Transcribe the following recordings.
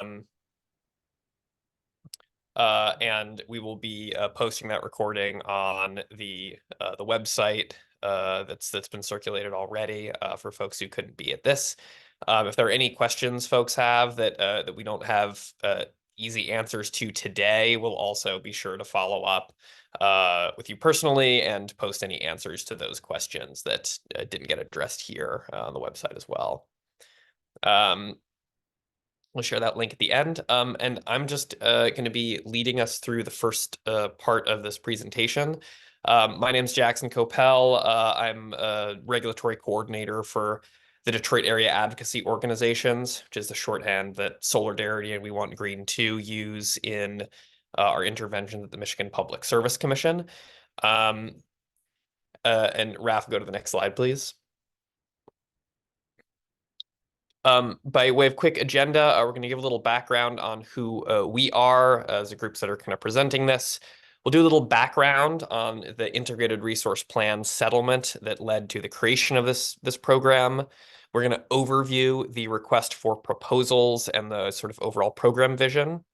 And we will be posting that recording on the website that's been circulated already for folks who couldn't be at this. If there are any questions folks have that we don't have easy answers to today, we'll also be sure to follow up with you personally and post any answers to those questions that didn't get addressed here on the website as well. We'll share that link at the end. And I'm just going to be leading us through the first part of this presentation. My name is Jackson Copel. I'm a regulatory coordinator for the Detroit Area Advocacy Organizations, which is the shorthand that Soulardarity and We Want Green 2 use in our interventions at the Michigan Public Service Commission. And Raf, go to the next slide, please. By way of quick agenda, we're going to give a little background on who we are as the groups that are kind of presenting this. We'll do a little background on the Integrated Resource Plan settlement that led to the creation of this program. We're going to overview the request for proposals and the sort of overall program vision.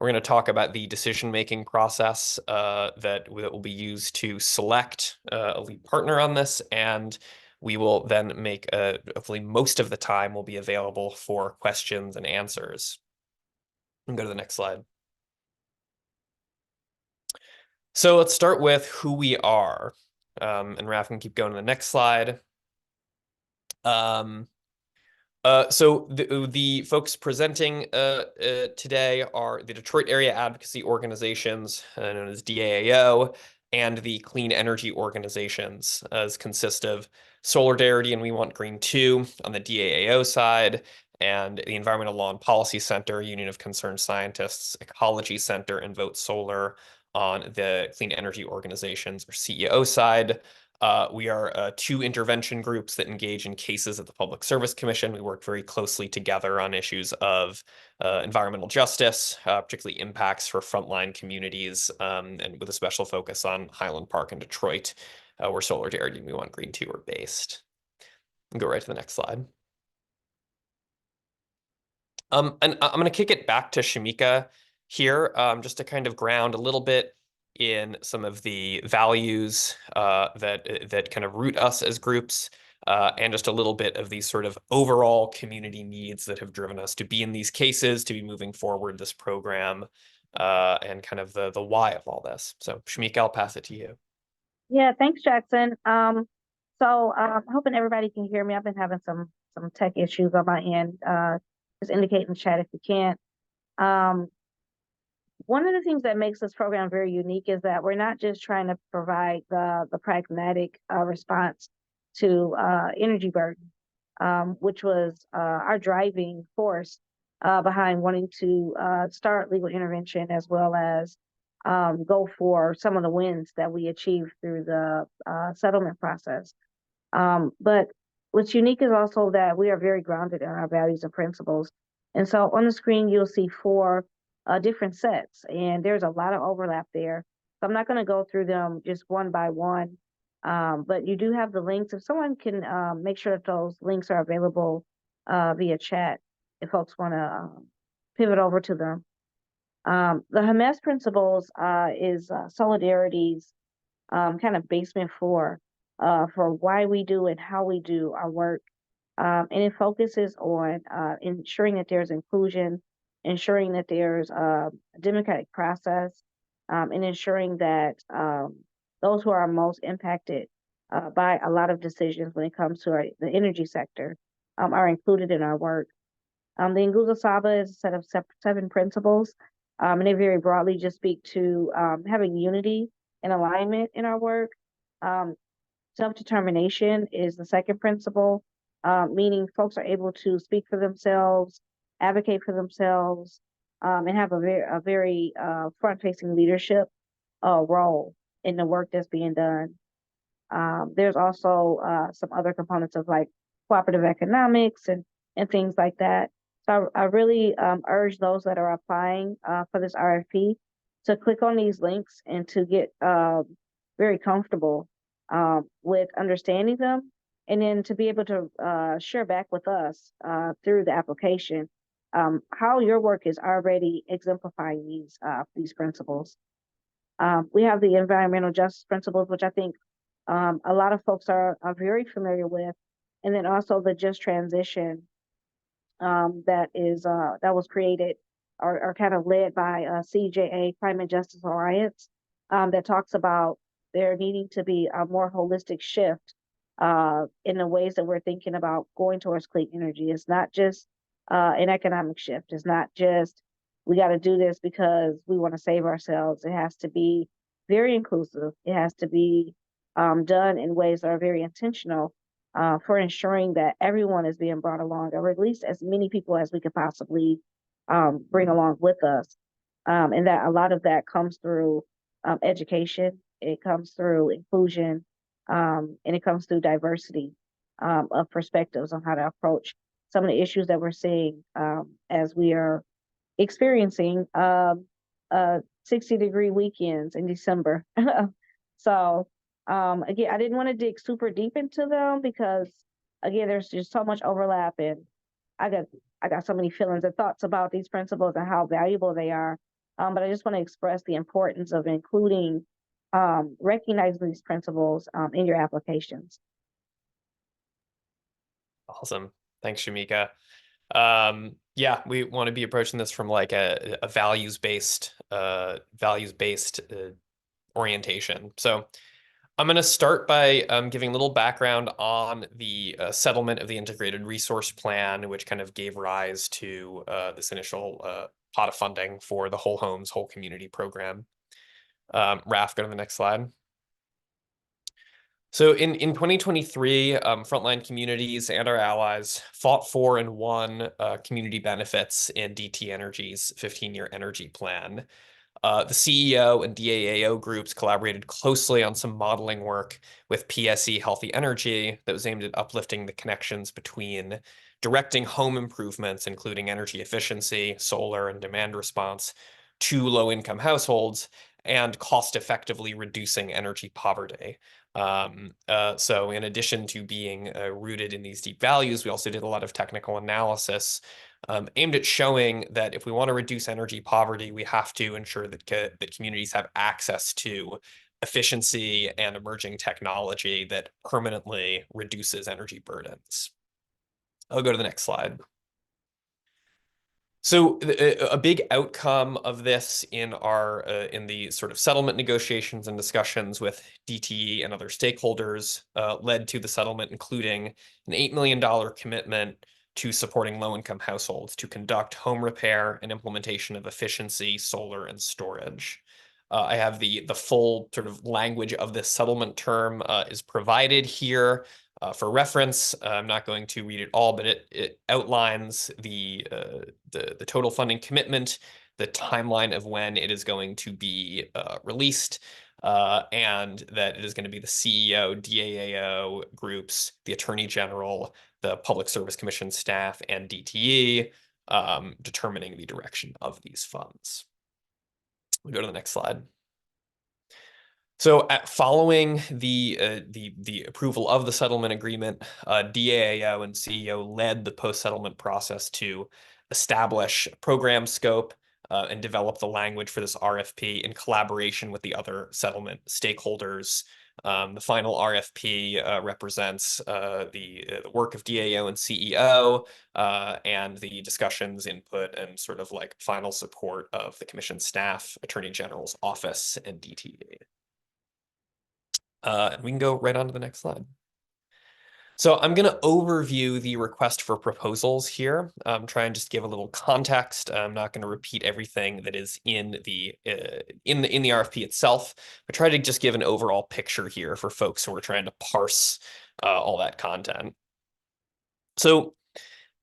We're going to talk about the decision-making process that will be used to select a lead partner on this, and we will then make hopefully most of the time will be available for questions and answers. And go to the next slide. So let's start with who we are. And Raf can keep going to the next slide. So the folks presenting today are the Detroit Area Advocacy Organizations, known as DAAO, and the Clean Energy Organizations, as consist of Soulardarity and We Want Green 2 on the DAAO side, and the Environmental Law and Policy Center, Union of Concerned Scientists, Ecology Center, and Vote Solar on the Clean Energy Organizations, or CEO side. We are two intervention groups that engage in cases at the Public Service Commission. We work very closely together on issues of environmental justice, particularly impacts for frontline communities, and with a special focus on Highland Park and Detroit, where Soulardarity and We Want Green 2 are based. Go right to the next slide. And I'm going to kick it back to Shamika here, just to kind of ground a little bit in some of the values that kind of root us as groups, and just a little bit of these sort of overall community needs that have driven us to be in these cases, to be moving forward this program, and kind of the why of all this. So Shamika, I'll pass it to you. Yeah, thanks, Jackson. So I'm hoping everybody can hear me. I've been having some tech issues on my end. Just indicate in the chat if you can't. One of the things that makes this program very unique is that we're not just trying to provide the pragmatic response to energy burden, which was our driving force behind wanting to start legal intervention, as well as go for some of the wins that we achieved through the settlement process. But what's unique is also that we are very grounded in our values and principles. And so on the screen, you'll see four different sets, and there's a lot of overlap there. So I'm not going to go through them just one by one, but you do have the links. If someone can make sure that those links are available via chat, if folks want to pivot over to them. The HMS principles is Soulardarity's kind of basement for why we do and how we do our work. And it focuses on ensuring that there's inclusion, ensuring that there's a democratic process, and ensuring that those who are most impacted by a lot of decisions when it comes to the energy sector are included in our work. The Nguzo Saba is a set of seven principles, and they very broadly just speak to having unity and alignment in our work. Self-determination is the second principle, meaning folks are able to speak for themselves, advocate for themselves, and have a very front-facing leadership role in the work that's being done. There's also some other components of like cooperative economics and things like that. So I really urge those that are applying for this RFP to click on these links and to get very comfortable with understanding them, and then to be able to share back with us through the application how your work is already exemplifying these principles. We have the environmental justice principles, which I think a lot of folks are very familiar with, and then also the just transition that was created or kind of led by CJA Climate Justice Alliance that talks about there needing to be a more holistic shift in the ways that we're thinking about going towards clean energy. It's not just an economic shift. It's not just we got to do this because we want to save ourselves. It has to be very inclusive. It has to be done in ways that are very intentional for ensuring that everyone is being brought along, or at least as many people as we could possibly bring along with us. And that a lot of that comes through education, it comes through inclusion, and it comes through diversity of perspectives on how to approach some of the issues that we're seeing as we are experiencing 60-degree weekends in December. So again, I didn't want to dig super deep into them because again, there's just so much overlap, and I got so many feelings and thoughts about these principles and how valuable they are. But I just want to express the importance of including recognizing these principles in your applications. Awesome. Thanks, Shamika. Yeah, we want to be approaching this from like a values-based orientation. So I'm going to start by giving a little background on the settlement of the Integrated Resource Plan, which kind of gave rise to this initial pot of funding for the Whole Homes, Whole Community program. Raf, go to the next slide. So in 2023, frontline communities and our allies fought for and won community benefits in DT Energy's 15-year energy plan. The CEO and DAAO groups collaborated closely on some modeling work with PSE Healthy Energy that was aimed at uplifting the connections between directing home improvements, including energy efficiency, solar, and demand response, to low-income households and cost-effectively reducing energy poverty. So in addition to being rooted in these deep values, we also did a lot of technical analysis aimed at showing that if we want to reduce energy poverty, we have to ensure that, that communities have access to efficiency and emerging technology that permanently reduces energy burdens. I'll go to the next slide. So a big outcome of this in our in the sort of settlement negotiations and discussions with DTE and other stakeholders led to the settlement, including an $8 million commitment to supporting low-income households to conduct home repair and implementation of efficiency, solar, and storage. I have the full sort of language of this settlement term is provided here. For reference, I'm not going to read it all, but it outlines the total funding commitment, the timeline of when it is going to be released, and that it is going to be the CEO, DAAO groups, the Attorney General, the Public Service Commission staff, and DTE determining the direction of these funds. We'll go to the next slide. So following the approval of the settlement agreement, DAAO and CEO led the post-settlement process to establish program scope and develop the language for this RFP in collaboration with the other settlement stakeholders. The final RFP represents the work of DAO and CEO and the discussions, input, and sort of like final support of the commission staff, Attorney General's office, and DTA. And we can go right on to the next slide. So I'm going to overview the request for proposals here. Try and just give a little context. I'm not going to repeat everything that is in the RFP itself, but try to just give an overall picture here for folks who are trying to parse all that content. So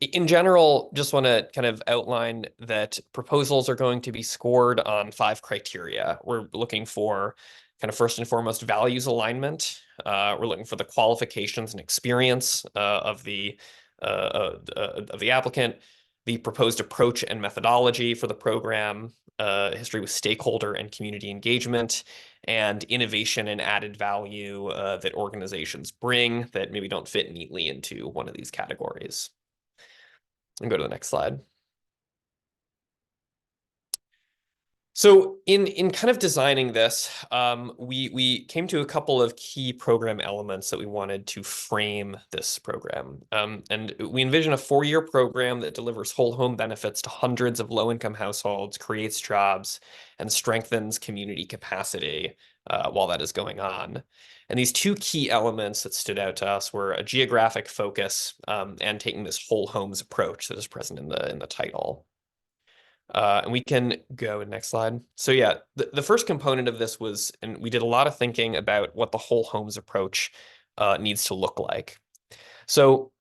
in general, just want to kind of outline that proposals are going to be scored on 5 criteria. We're looking for kind of first and foremost values alignment. We're looking for the qualifications and experience of the applicant, the proposed approach and methodology for the program, history with stakeholder and community engagement, and innovation and added value that organizations bring that maybe don't fit neatly into one of these categories. And go to the next slide. So in kind of designing this, we came to a couple of key program elements that we wanted to frame this program. And we envision a 4-year program that delivers whole home benefits to hundreds of low-income households, creates jobs, and strengthens community capacity while that is going on. And these two key elements that stood out to us were a geographic focus and taking this whole homes approach that is present in the title. And we can go next slide. So yeah, the first component of this was, and we did a lot of thinking about what the whole homes approach needs to look like. So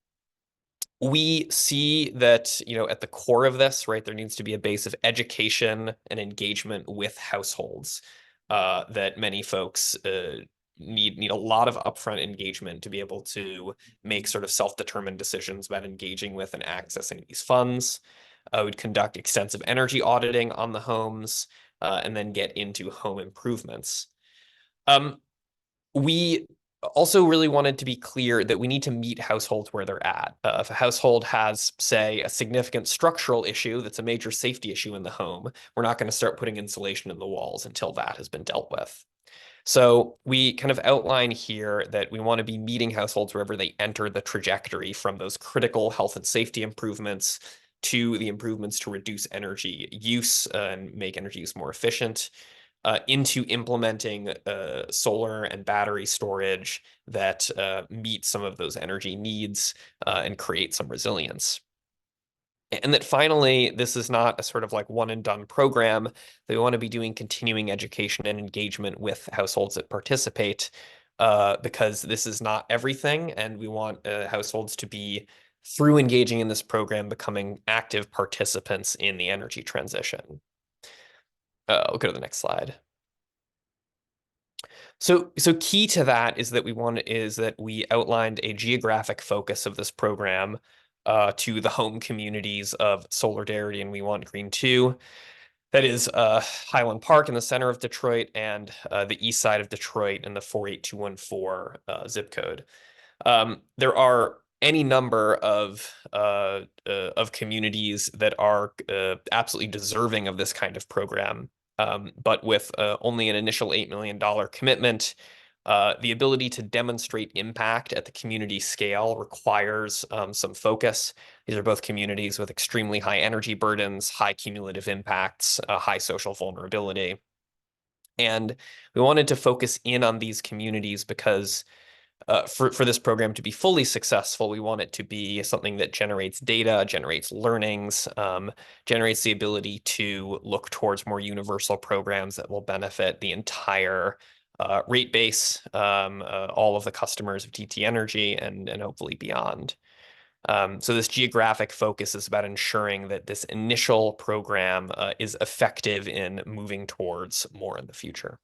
we see that, at the core of this, right, there needs to be a base of education and engagement with households that many folks need a lot of upfront engagement to be able to make sort of self-determined decisions about engaging with and accessing these funds. We'd conduct extensive energy auditing on the homes and then get into home improvements. We also really wanted to be clear that we need to meet households where they're at. If a household has, say, a significant structural issue that's a major safety issue in the home, we're not going to start putting insulation in the walls until that has been dealt with. So we kind of outline here that we want to be meeting households wherever they enter the trajectory from those critical health and safety improvements to the improvements to reduce energy use and make energy use more efficient, into implementing solar and battery storage that meet some of those energy needs and create some resilience. And that finally, this is not a sort of like one and done program. That we want to be doing continuing education and engagement with households that participate because this is not everything. And we want households to be, through engaging in this program, becoming active participants in the energy transition. We'll go to the next slide. So key to that is that we outlined a geographic focus of this program to the home communities of Soulardarity and We Want Green 2. That is Highland Park in the center of Detroit and the east side of Detroit in the 48214 zip code. There are any number of communities that are absolutely deserving of this kind of program. But with only an initial $8 million commitment, the ability to demonstrate impact at the community scale requires some focus. These are both communities with extremely high energy burdens, high cumulative impacts, high social vulnerability. And we wanted to focus in on these communities because for this program to be fully successful, we want it to be something that generates data, generates learnings, generates the ability to look towards more universal programs that will benefit the entire rate base, all of the customers of DT Energy, and hopefully beyond. So this geographic focus is about ensuring that this initial program is effective in moving towards more in the future.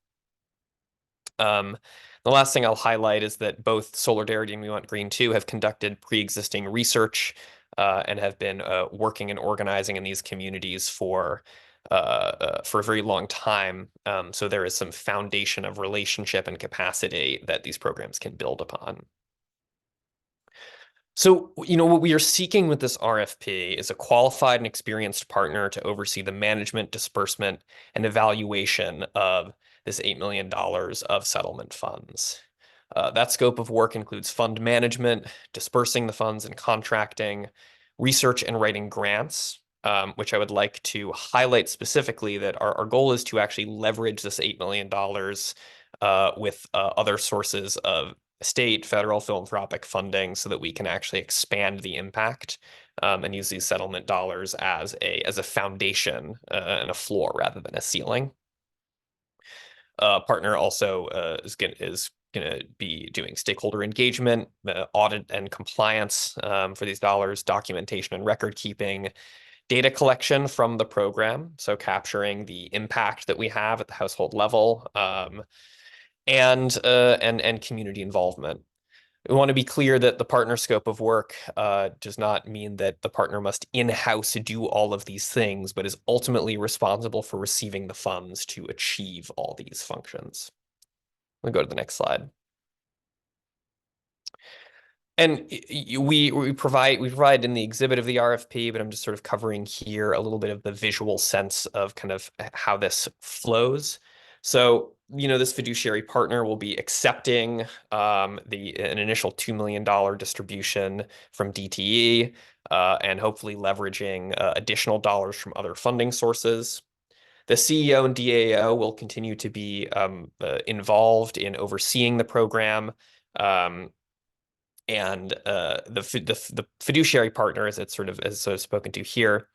The last thing I'll highlight is that both Soulardarity and We Want Green 2 have conducted pre-existing research and have been working and organizing in these communities for a very long time. So there is some foundation of relationship and capacity that these programs can build upon. So, what we are seeking with this RFP is a qualified and experienced partner to oversee the management, disbursement, and evaluation of this $8 million of settlement funds. That scope of work includes fund management, dispersing the funds and contracting, research and writing grants, which I would like to highlight specifically that our goal is to actually leverage this $8 million with other sources of state, federal, philanthropic funding so that we can actually expand the impact and use these settlement dollars as a foundation and a floor rather than a ceiling. Partner also is going to be doing stakeholder engagement, audit and compliance for these dollars, documentation and record keeping, data collection from the program, so capturing the impact that we have at the household level, and community involvement. We want to be clear that the partner scope of work does not mean that the partner must in-house do all of these things, but is ultimately responsible for receiving the funds to achieve all these functions. We'll go to the next slide. And we provide in the exhibit of the RFP, but I'm just sort of covering here a little bit of the visual sense of kind of how this flows. So, this fiduciary partner will be accepting an initial $2 million distribution from DTE, and hopefully leveraging additional dollars from other funding sources. The CEO and DAO will continue to be involved in overseeing the program. And the fiduciary partner, as it's sort of spoken to here,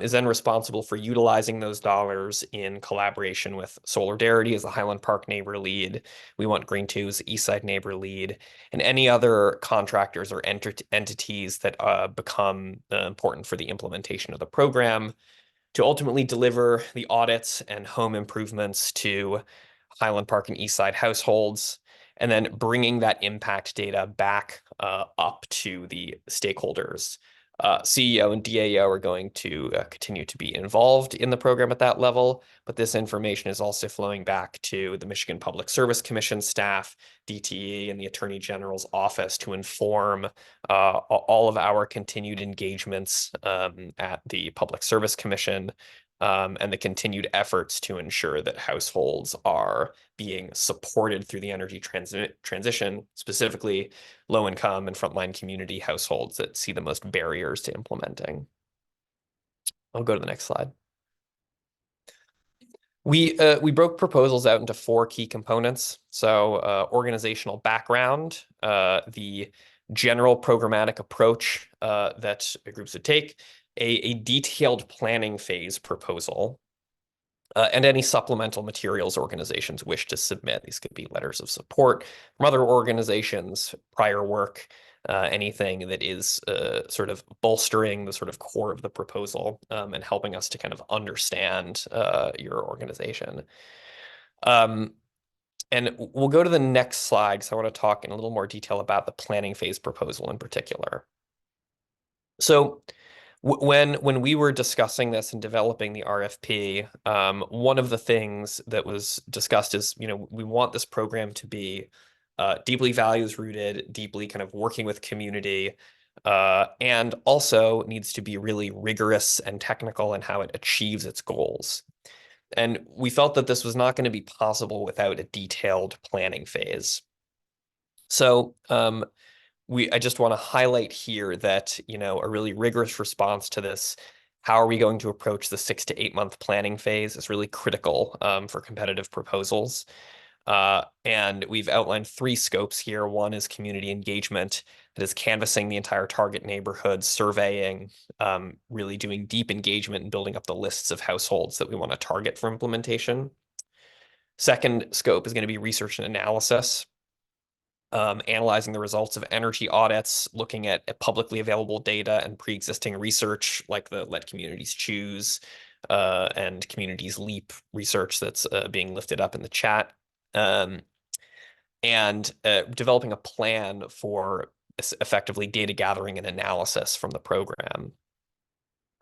is then responsible for utilizing those dollars in collaboration with Soulardarity as the Highland Park neighbor lead. We want Green 2 as the Eastside neighbor lead, and any other contractors or entities that become important for the implementation of the program to ultimately deliver the audits and home improvements to Highland Park and Eastside households, and then bringing that impact data back up to the stakeholders. CEO and DAO are going to continue to be involved in the program at that level, but this information is also flowing back to the Michigan Public Service Commission staff, DTE, and the Attorney General's office to inform all of our continued engagements at the Public Service Commission, and the continued efforts to ensure that households are being supported through the energy transition, specifically low-income and frontline community households that see the most barriers to implementing. I'll go to the next slide. We broke proposals out into 4 key components. So organizational background, the general programmatic approach that groups would take, a detailed planning phase proposal, and any supplemental materials organizations wish to submit. These could be letters of support from other organizations, prior work, anything that is sort of bolstering the sort of core of the proposal, and helping us to kind of understand your organization. And we'll go to the next slide because I want to talk in a little more detail about the planning phase proposal in particular. So when we were discussing this and developing the RFP, one of the things that was discussed is, we want this program to be deeply values rooted, deeply kind of working with community, and also needs to be really rigorous and technical in how it achieves its goals. And we felt that this was not going to be possible without a detailed planning phase. So I just want to highlight here that, a really rigorous response to this, how are we going to approach the 6 to 8 month planning phase is really critical for competitive proposals. And we've outlined 3 scopes here. One is community engagement, that is canvassing the entire target neighborhood, surveying, really doing deep engagement and building up the lists of households that we want to target for implementation. Second scope is going to be research and analysis. Analyzing the results of energy audits, looking at publicly available data and pre-existing research like the Let Communities Choose and Communities Leap research that's being lifted up in the chat. And developing a plan for effectively data gathering and analysis from the program.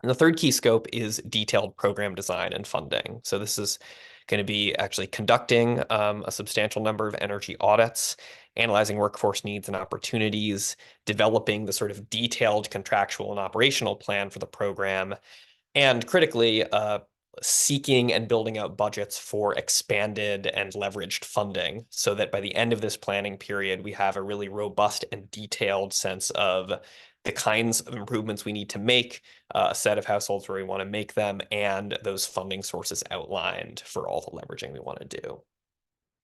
And the third key scope is detailed program design and funding. So this is going to be actually conducting a substantial number of energy audits, analyzing workforce needs and opportunities, developing the sort of detailed contractual and operational plan for the program, and critically, seeking and building out budgets for expanded and leveraged funding so that by the end of this planning period, we have a really robust and detailed sense of the kinds of improvements we need to make, a set of households where we want to make them, and those funding sources outlined for all the leveraging we want to do.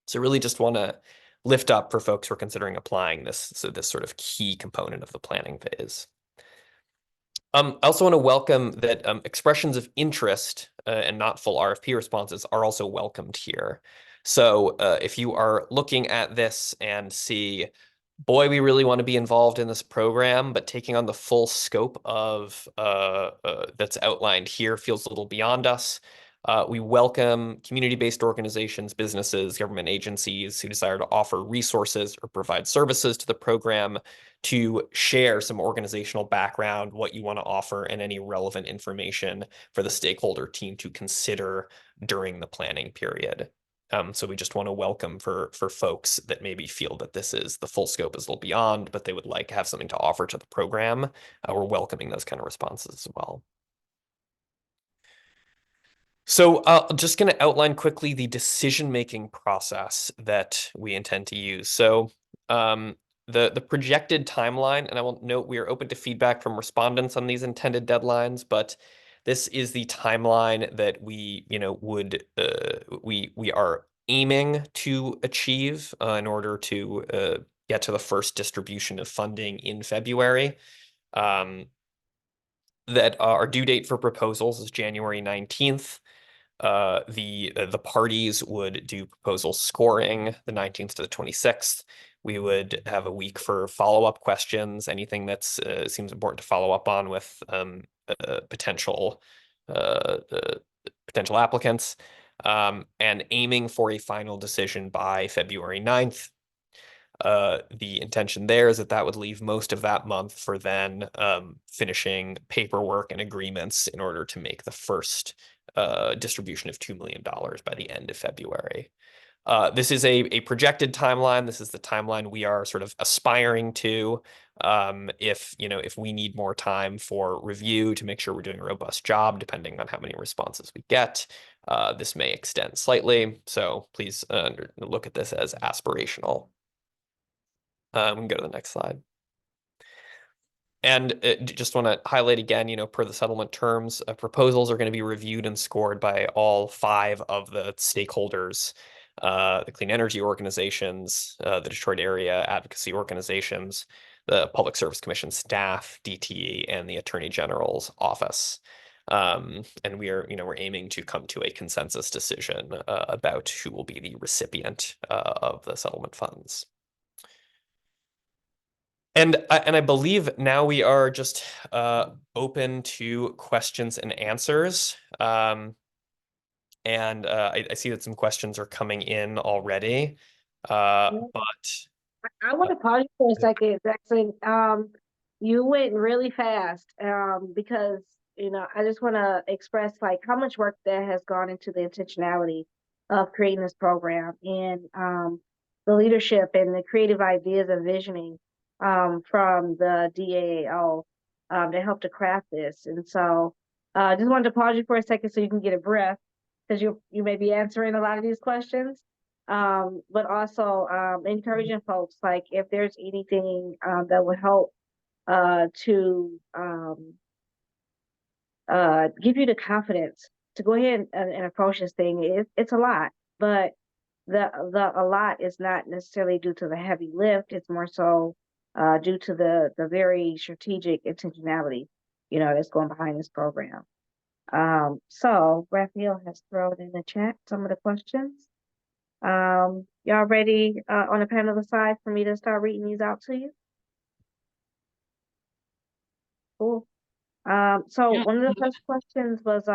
So really just want to lift up for folks who are considering applying this sort of key component of the planning phase. I also want to welcome that expressions of interest and not full RFP responses are also welcomed here. So if you are looking at this and see, boy, we really want to be involved in this program, but taking on the full scope of that's outlined here feels a little beyond us. We welcome community-based organizations, businesses, government agencies who desire to offer resources or provide services to the program to share some organizational background, what you want to offer, and any relevant information for the stakeholder team to consider during the planning period. So we just want to welcome for folks that maybe feel that this is the full scope is a little beyond, but they would like to have something to offer to the program. We're welcoming those kind of responses as well. So I'm just going to outline quickly the decision-making process that we intend to use. So the projected timeline, and I will note we are open to feedback from respondents on these intended deadlines, but this is the timeline that we, would we are aiming to achieve in order to get to the first distribution of funding in February. That our due date for proposals is January 19th. The parties would do proposal scoring the 19th to the 26th. We would have a week for follow-up questions, anything that's seems important to follow up on with potential potential applicants, and aiming for a final decision by February 9th. The intention there is that that would leave most of that month for then finishing paperwork and agreements in order to make the first distribution of $2 million by the end of February. This is a projected timeline. This is the timeline we are sort of aspiring to. If we need more time for review to make sure we're doing a robust job, depending on how many responses we get, this may extend slightly. So please look at this as aspirational. We can go to the next slide. And just want to highlight again, per the settlement terms, proposals are going to be reviewed and scored by all 5 of the stakeholders, the clean energy organizations, the Detroit area advocacy organizations, the Public Service Commission staff, DTE, and the Attorney General's office. And we're aiming to come to a consensus decision about who will be the recipient of the settlement funds. And I believe now we are just open to questions and answers. And I see that some questions are coming in already. But I want to pause you for a second, Jackson. You went really fast because I just want to express like how much work that has gone into the intentionality of creating this program and the leadership and the creative ideas and visioning from the DAAO to help to craft this. And so I just wanted to pause you for a second so you can get a breath because you may be answering a lot of these questions. But also encouraging folks, like if there's anything that would help to give you the confidence to go ahead and approach this thing. It's a lot, but a lot is not necessarily due to the heavy lift. It's more so due to the very strategic intentionality, that's going behind this program. So Raphael has thrown in the chat some of the questions. Y'all ready on the panel side for me to start reading these out to you? Cool. So Yeah. one of the first questions was,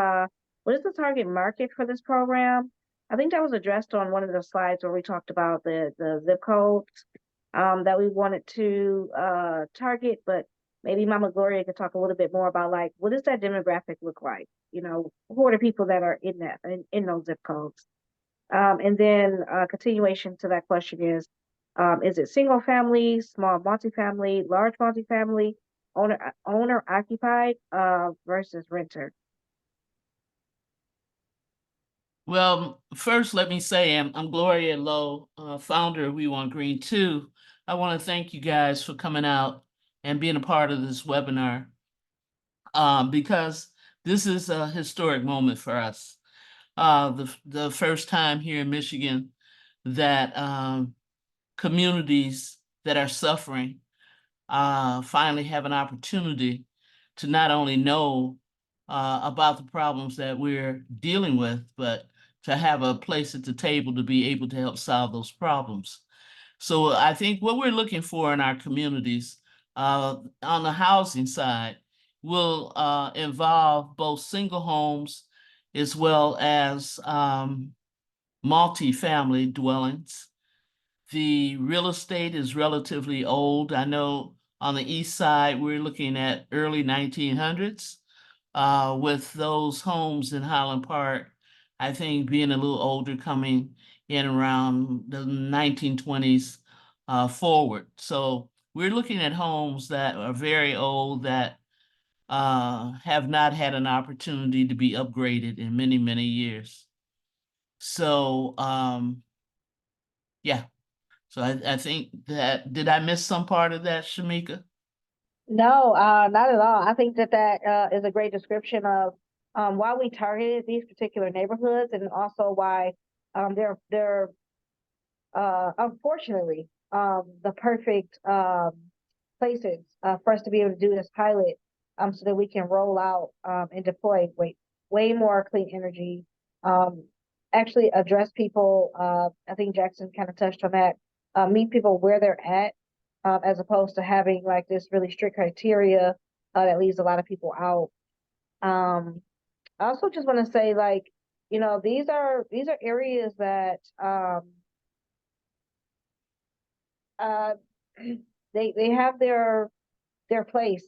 what is the target market for this program? I think that was addressed on one of the slides where we talked about the zip codes that we wanted to target, but maybe Mama Gloria could talk a little bit more about like, what does that demographic look like? Who are the people that are in those zip codes? And then continuation to that question is it single family, small multifamily, large multifamily, owner occupied versus renter? Well, first, let me say I'm Gloria Lowe, founder of We Want Green 2. I want to thank you guys for coming out and being a part of this webinar because this is a historic moment for us. The first time here in Michigan that communities that are suffering finally have an opportunity to not only know about the problems that we're dealing with, but to have a place at the table to be able to help solve those problems. So I think what we're looking for in our communities on the housing side will involve both single homes as well as multi-family dwellings. The real estate is relatively old. I know on the east side, we're looking at early 1900s with those homes in Highland Park, I think being a little older coming in around the 1920s forward. So we're looking at homes that are very old, that have not had an opportunity to be upgraded in many, many years. So yeah, so I think that, did I miss some part of that, Shamika? No, not at all. I think that is a great description of why we targeted these particular neighborhoods, and also why they're unfortunately the perfect places for us to be able to do this pilot, so that we can roll out and deploy way more clean energy. Actually address people. I think Jackson kind of touched on that. Meet people where they're at, as opposed to having like this really strict criteria that leaves a lot of people out. I also just want to say, like, these are areas that uh, they have their place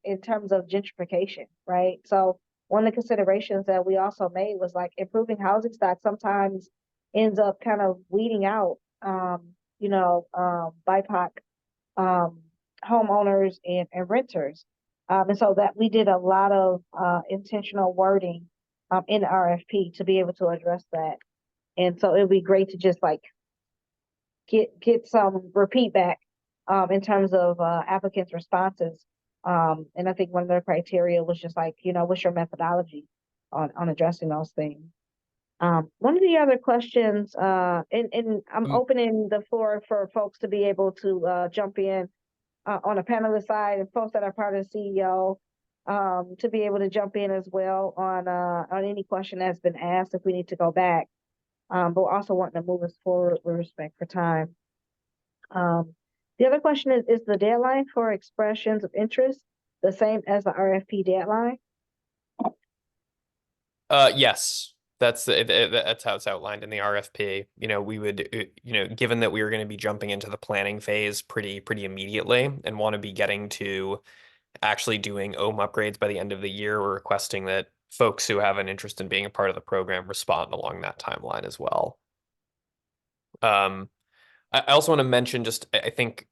in terms of gentrification, right? So one of the considerations that we also made was like improving housing stock sometimes ends up kind of weeding out BIPOC um, homeowners and renters. And so that we did a lot of intentional wording in the RFP to be able to address that. And so it would be great to just like get some repeat back in terms of applicants' responses. And I think one of the criteria was just like, what's your methodology on addressing those things? One of the other questions, and I'm opening the floor for folks to be able to jump in on a panelist side, and folks that are part of the CEO to be able to jump in as well on any question that's been asked if we need to go back. But we're also wanting to move us forward with respect for time. The other question is the deadline for expressions of interest the same as the RFP deadline? Yes, that's how it's outlined in the RFP. We would, given that we were going to be jumping into the planning phase pretty immediately and want to be getting to actually doing OHM upgrades by the end of the year, we're requesting that folks who have an interest in being a part of the program respond along that timeline as well. I also want to mention, just I think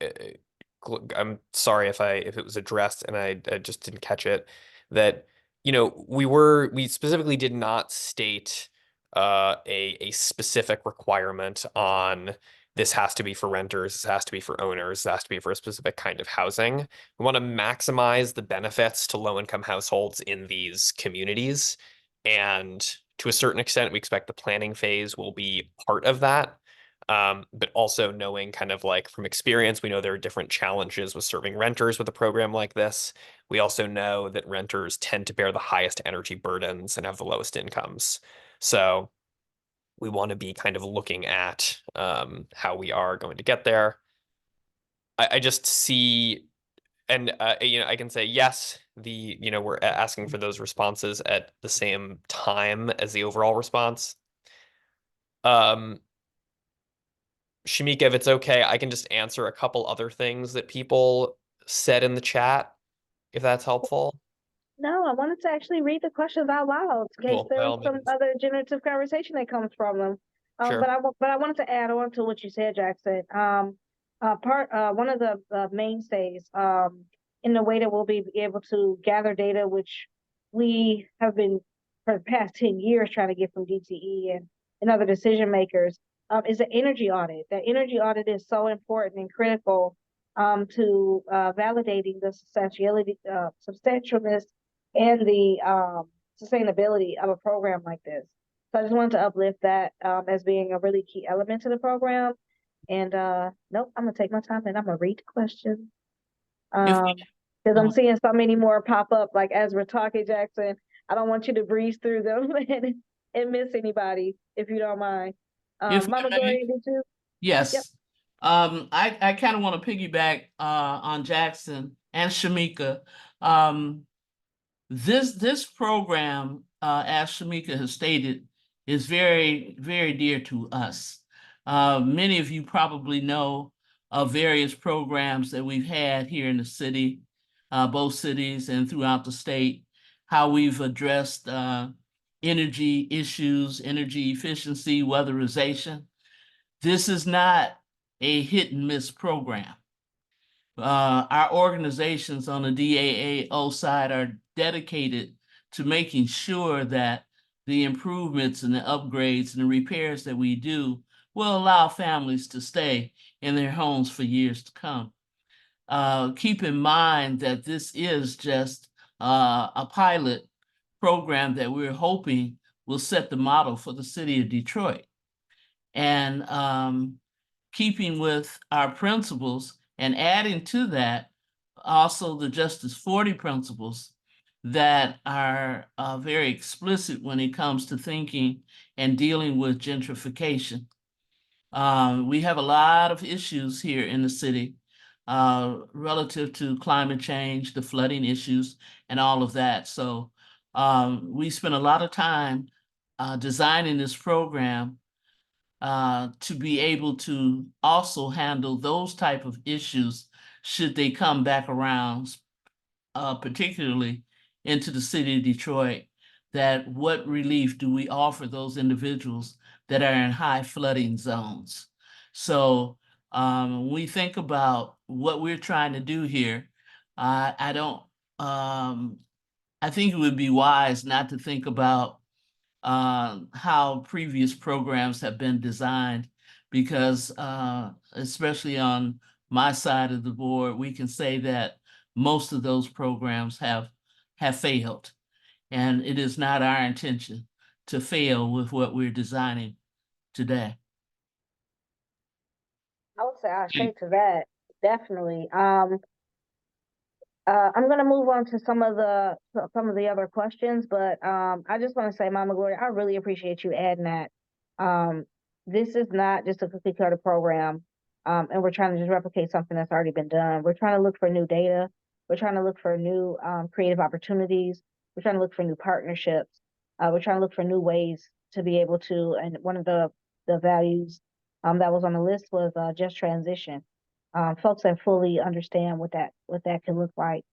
I'm sorry if it was addressed and I just didn't catch it, that we specifically did not state a specific requirement on this has to be for renters, this has to be for owners, this has to be for a specific kind of housing. We want to maximize the benefits to low-income households in these communities, and to a certain extent, we expect the planning phase will be part of that. But also knowing, kind of like from experience, we know there are different challenges with serving renters with a program like this. We also know that renters tend to bear the highest energy burdens and have the lowest incomes. So we want to be kind of looking at how we are going to get there. I just see, and I can say yes, we're asking for those responses at the same time as the overall response. Shamika, if it's okay, I can just answer a couple other things that people said in the chat, if that's helpful. No, I wanted to actually read the questions out loud in case Cool. there's some other generative conversation that comes from them. Sure. But I wanted to add on to what you said, Jackson. One of the mainstays in the way that we'll be able to gather data, which we have been for the past 10 years trying to get from DTE and other decision makers, is an energy audit. That energy audit is so important and critical to validating the substantialness and the sustainability of a program like this. So I just wanted to uplift that as being a really key element to the program. And nope, I'm gonna take my time and I'm gonna read the questions. Because I'm seeing so many more pop up like as we're talking, Jackson. I don't want you to breeze through them and miss anybody, if you don't mind. Mama Gloria, did you? Yes. Yep. I kind of want to piggyback on Jackson and Shamika. This program, as Shamika has stated, is very, very dear to us. Many of you probably know of various programs that we've had here in the city, both cities and throughout the state, how we've addressed energy issues, energy efficiency, weatherization. This is not a hit and miss program. Our organizations on the DAAO side are dedicated to making sure that the improvements and the upgrades and the repairs that we do will allow families to stay in their homes for years to come. Keep in mind that this is just a pilot program that we're hoping will set the model for the city of Detroit. And keeping with our principles and adding to that also the Justice 40 principles that are very explicit when it comes to thinking and dealing with gentrification. We have a lot of issues here in the city relative to climate change, the flooding issues, and all of that. So we spent a lot of time designing this program to be able to also handle those type of issues should they come back around, particularly into the city of Detroit, that what relief do we offer those individuals that are in high flooding zones? So when we think about what we're trying to do here, I don't, I think it would be wise not to think about how previous programs have been designed, because especially on my side of the board, we can say that most of those programs have failed, and it is not our intention to fail with what we're designing today. I would say I say to that, definitely. I'm going to move on to some of the other questions, but I just want to say, Mama Gloria, I really appreciate you adding that. This is not just a cookie cutter program, and we're trying to just replicate something that's already been done. We're trying to look for new data. We're trying to look for new creative opportunities. We're trying to look for new partnerships. We're trying to look for new ways to be able to. And one of the values that was on the list was just transition. Folks that fully understand what that can look like.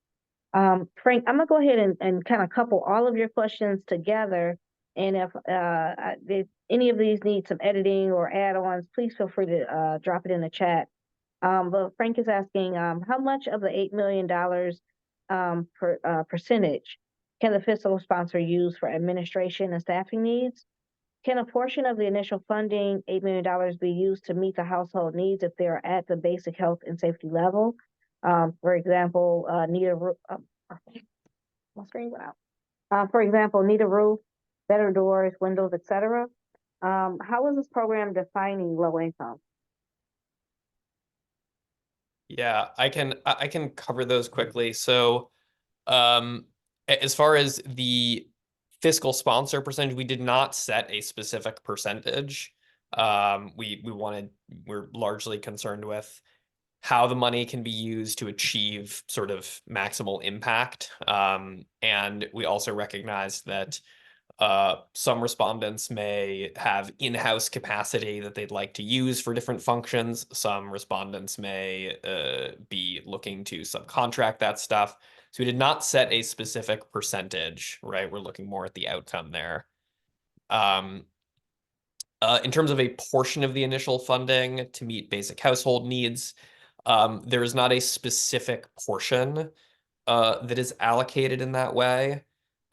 Frank, I'm gonna go ahead and kind of couple all of your questions together. And if any of these need some editing or add-ons, please feel free to drop it in the chat. But Frank is asking, how much of the $8 million percentage can the fiscal sponsor use for administration and staffing needs? Can a portion of the initial funding, $8 million, be used to meet the household needs if they are at the basic health and safety level? For example, need a roof. My screen went out. For example, need a roof, better doors, windows, etc. How is this program defining low income? Yeah, I can cover those quickly. So, as far as the fiscal sponsor percentage, we did not set a specific percentage. We're largely concerned with how the money can be used to achieve sort of maximal impact. And we also recognize that some respondents may have in-house capacity that they'd like to use for different functions. Some respondents may be looking to subcontract that stuff. So we did not set a specific percentage, right? We're looking more at the outcome there. In terms of a portion of the initial funding to meet basic household needs, there is not a specific portion that is allocated in that way.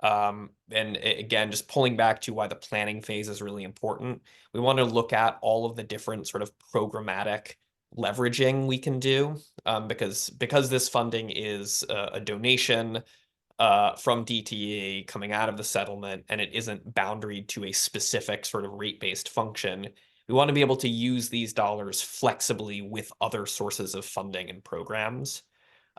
And again, just pulling back to why the planning phase is really important. We want to look at all of the different sort of programmatic leveraging we can do, because this funding is a donation from DTE coming out of the settlement, and it isn't boundaried to a specific sort of rate-based function. We want to be able to use these dollars flexibly with other sources of funding and programs.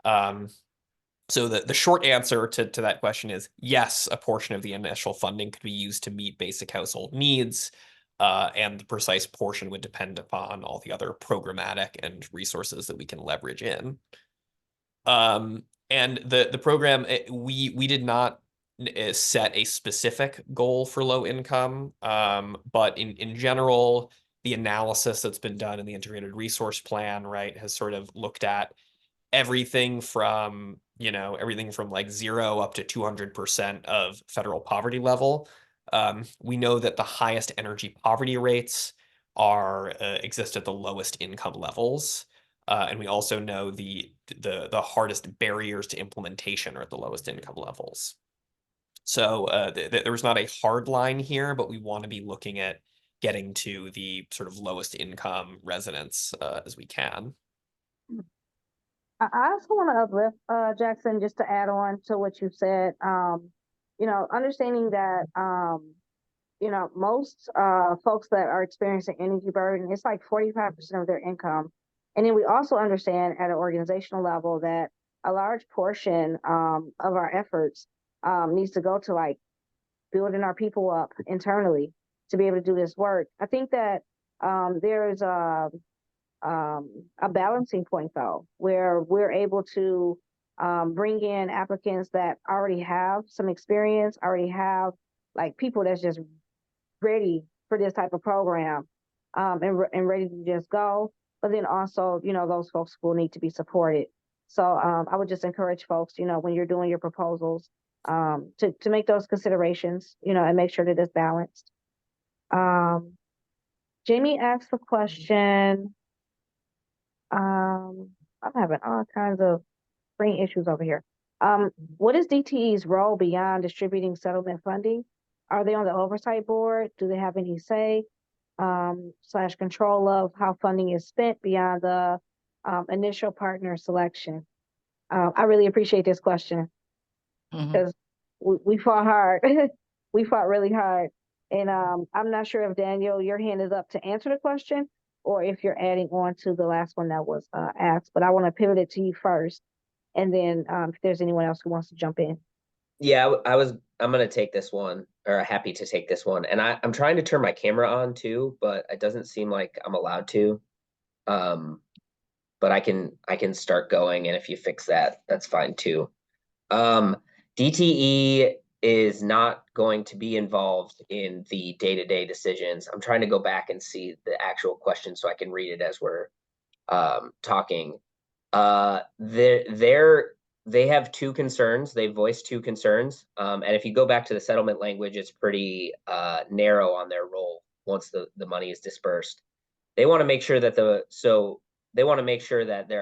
So the short answer to that question is yes, a portion of the initial funding could be used to meet basic household needs, and the precise portion would depend upon all the other programmatic and resources that we can leverage in. And the program, we did not set a specific goal for low income, but in general, the analysis that's been done in the integrated resource plan, right, has sort of looked at everything from like 0 up to 200% of federal poverty level. We know that the highest energy poverty rates are exist at the lowest income levels. And we also know the hardest barriers to implementation are at the lowest income levels. So there's not a hard line here, but we want to be looking at getting to the sort of lowest income residents as we can. I also want to uplift, Jackson, just to add on to what you said. Understanding that, most folks that are experiencing energy burden, it's like 45% of their income. And then we also understand at an organizational level that a large portion of our efforts needs to go to like building our people up internally to be able to do this work. I think that there's a balancing point though, where we're able to bring in applicants that already have some experience, already have like people that's just ready for this type of program, and ready to just go. But then also, those folks will need to be supported. So I would just encourage folks, when you're doing your proposals, to make those considerations, and make sure that it's balanced. Jamie asked the question. I'm having all kinds of brain issues over here. What is DTE's role beyond distributing settlement funding? Are they on the oversight board? Do they have any say / control of how funding is spent beyond the initial partner selection? I really appreciate this question because we fought hard. We fought really hard. And I'm not sure if Daniel, your hand is up to answer the question or if you're adding on to the last one that was asked, but I want to pivot it to you first. And then if there's anyone else who wants to jump in. Yeah, I'm going to take this one, or happy to take this one. And I'm trying to turn my camera on too, but it doesn't seem like I'm allowed to. But I can start going, and if you fix that, that's fine too. DTE is not going to be involved in the day-to-day decisions. I'm trying to go back and see the actual question so I can read it as we're talking. They have two concerns. They voiced two concerns. And if you go back to the settlement language, it's pretty narrow on their role once the money is dispersed. They want to make sure that there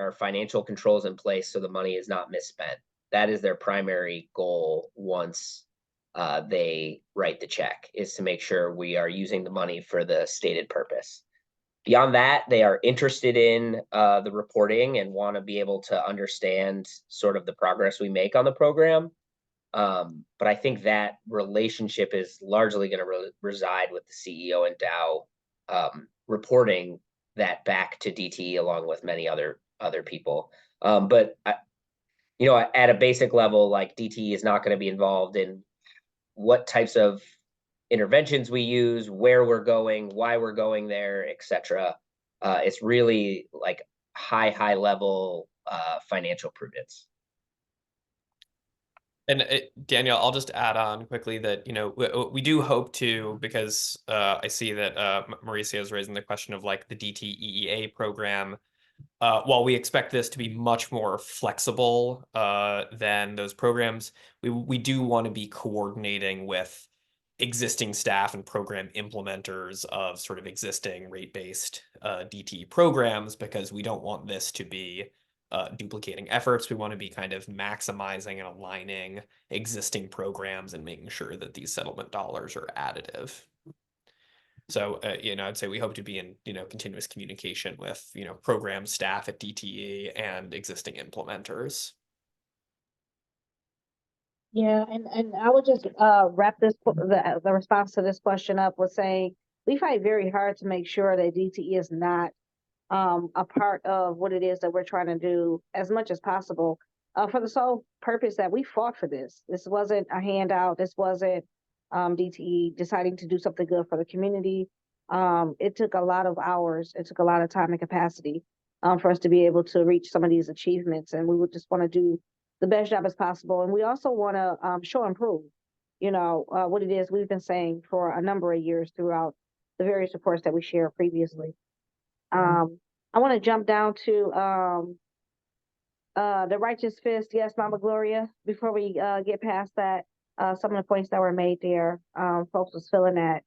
are financial controls in place so the money is not misspent. That is their primary goal once they write the check, is to make sure we are using the money for the stated purpose. Beyond that, they are interested in the reporting and want to be able to understand sort of the progress we make on the program. But I think that relationship is largely going to reside with the CEO and Dow reporting that back to DTE along with many other people. But at a basic level, like DTE is not going to be involved in what types of interventions we use, where we're going, why we're going there, etc. It's really like high level financial prudence. And Daniel, I'll just add on quickly that, we do hope to, because I see that Mauricio is raising the question of like the DTEEA program. While we expect this to be much more flexible than those programs, we do want to be coordinating with existing staff and program implementers of sort of existing rate-based DTE programs, because we don't want this to be duplicating efforts. We want to be kind of maximizing and aligning existing programs and making sure that these settlement dollars are additive. So, I'd say we hope to be in, continuous communication with, program staff at DTE and existing implementers. Yeah, and I would just wrap the response to this question up with saying we fight very hard to make sure that DTE is not a part of what it is that we're trying to do as much as possible, for the sole purpose that we fought for this. This wasn't a handout. This wasn't DTE deciding to do something good for the community. It took a lot of hours. It took a lot of time and capacity for us to be able to reach some of these achievements. And we would just want to do the best job as possible. And we also want to show and prove, what it is we've been saying for a number of years throughout the various reports that we shared previously. I want to jump down to the righteous fist. Yes, Mama Gloria, before we get past that, some of the points that were made there, folks was feeling that.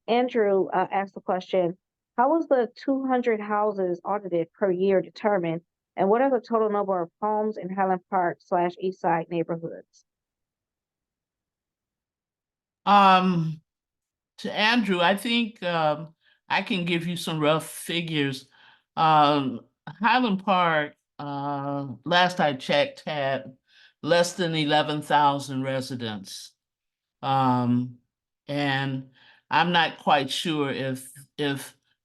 Andrew asked the question, How was the 200 houses audited per year determined? And what are the total number of homes in Highland Park / East Side neighborhoods? To Andrew, I think I can give you some rough figures. Highland Park, last I checked, had less than 11,000 residents. And I'm not quite sure if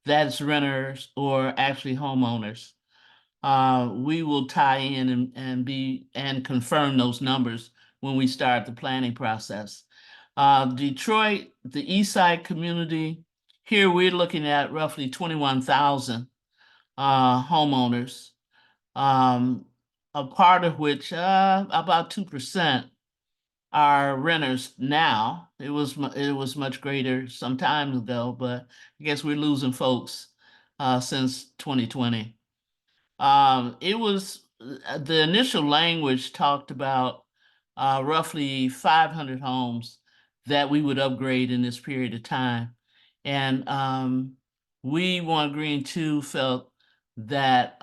that's renters or actually homeowners. We will tie in and confirm those numbers when we start the planning process. Detroit, the East Side community, here we're looking at roughly 21,000 homeowners, a part of which about 2% are renters now. It was much greater some time ago, but I guess we're losing folks since 2020. It was the initial language talked about roughly 500 homes that we would upgrade in this period of time. And we, One Green 2, felt that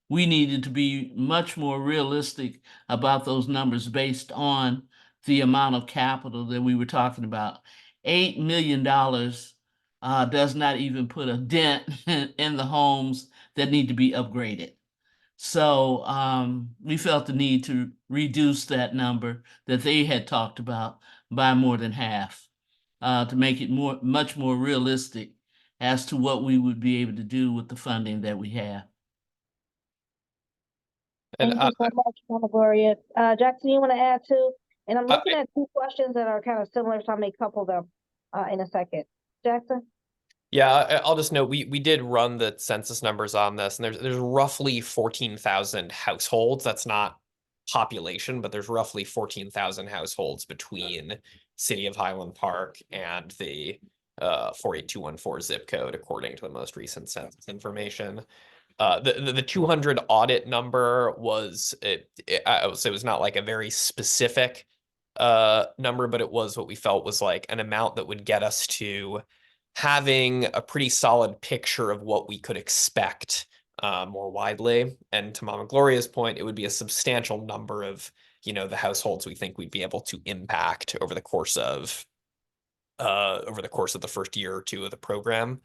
we needed to be much more realistic about those numbers based on the amount of capital that we were talking about. $8 million does not even put a dent in the homes that need to be upgraded. So we felt the need to reduce that number that they had talked about by more than half to make it much more realistic as to what we would be able to do with the funding that we have. And Thank you so much, Mama Gloria. Jackson, you want to add too? And I'm looking at two questions that are kind of similar, so I may couple them in a second. Jackson? Yeah, I'll just note we did run the census numbers on this, and there's roughly 14,000 households. That's not population, but there's roughly 14,000 households between City of Highland Park and the 48214 zip code, according to the most recent census information. The 200 audit number was I would say it was not like a very specific number, but it was what we felt was like an amount that would get us to having a pretty solid picture of what we could expect more widely. And to Mama Gloria's point, it would be a substantial number of, the households we think we'd be able to impact over the course of the first year or two of the program.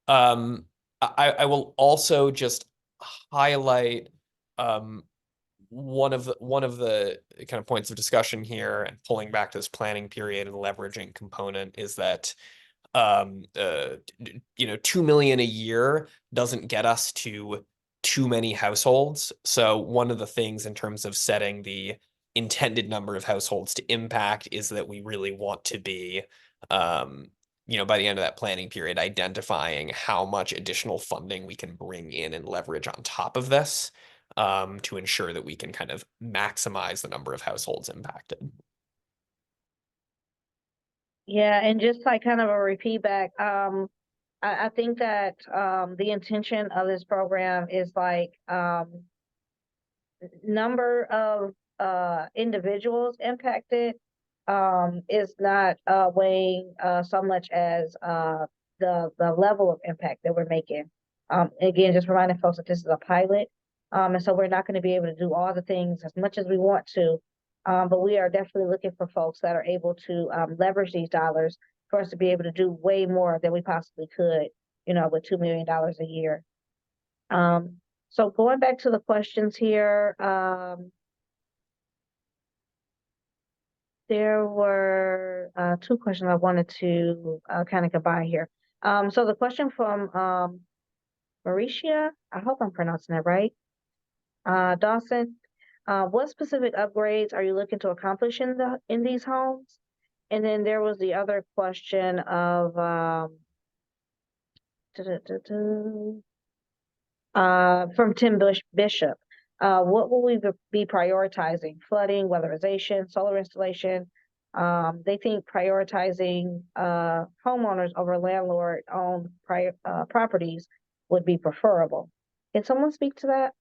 I will also just highlight one of the kind of points of discussion here, and pulling back to this planning period and leveraging component, is that 2 million a year doesn't get us to too many households. So one of the things in terms of setting the intended number of households to impact is that we really want to be by the end of that planning period, identifying how much additional funding we can bring in and leverage on top of this to ensure that we can kind of maximize the number of households impacted. Yeah, and just like kind of a repeat back, I think that the intention of this program is like number of individuals impacted is not weighing so much as the level of impact that we're making. Again, just reminding folks that this is a pilot, and so we're not going to be able to do all the things as much as we want to, but we are definitely looking for folks that are able to leverage these dollars for us to be able to do way more than we possibly could, with $2 million a year. So going back to the questions here, there were two questions I wanted to kind of combine here. So the question from Mauricia, I hope I'm pronouncing that right. Dawson, what specific upgrades are you looking to accomplish in these homes? And then there was the other question of from Tim Bishop. What will we be prioritizing? Flooding, weatherization, solar installation? They think prioritizing homeowners over landlord-owned properties would be preferable. Can someone speak to that?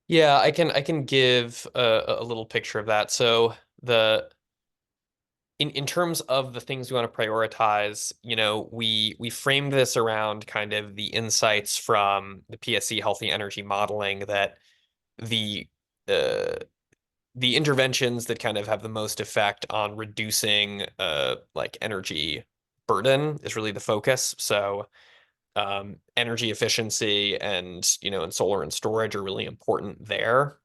Yeah, I can give a little picture of that. So in terms of the things we want to prioritize, we framed this around kind of the insights from the PSC Healthy Energy Modeling that the uh, the interventions that kind of have the most effect on reducing like energy burden is really the focus. So energy efficiency and solar and storage are really important there.